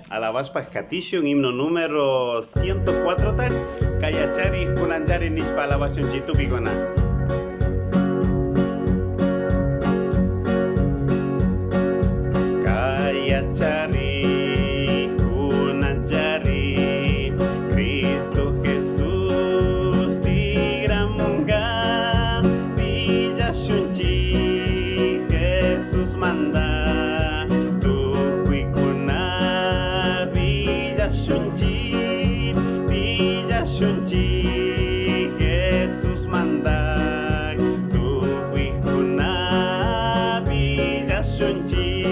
Alabaspa Catillo, un himno número 104, Kayachari, Kunanjari, Nishpa, Alabación Chitupicona. Kayachari, Kunanjari, Cristo Jesús, Tigramunga, Villa Shunchi, Jesús manda. Shunchi, Jesús manda, tu hijuna, Villa Shunchi.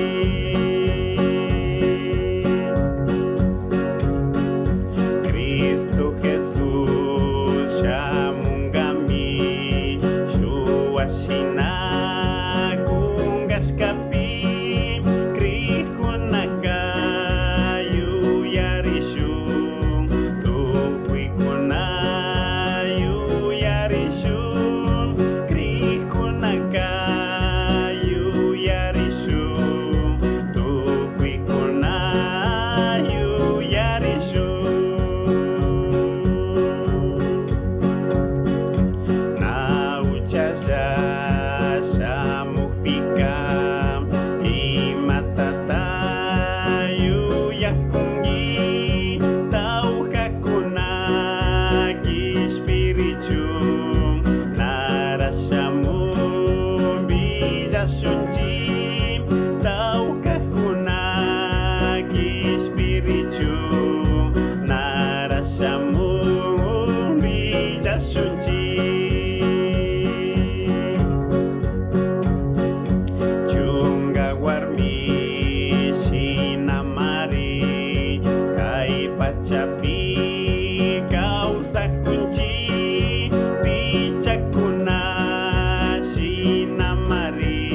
Cristo Jesús, Shamungami, Shuashina, Kungaskapi, Krihunaka, Yuyarishu. Pacapi kausa kunci bicakuna sinamari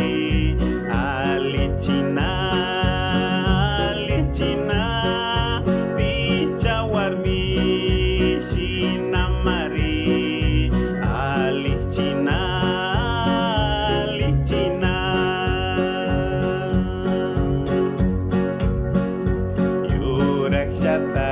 alicina bicawarmi sinamari alicina yurak jata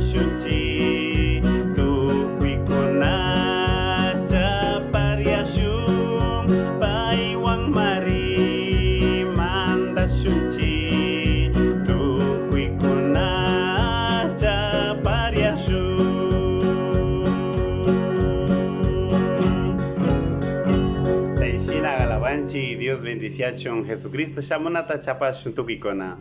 Shunchi, tu kuikona japariashum, paiwang mari manda shunchi, tu kuikona japariashum. Taishina Galabanchi, Dios bendición, Jesucristo, Shamonata Chapa Shuntukikona.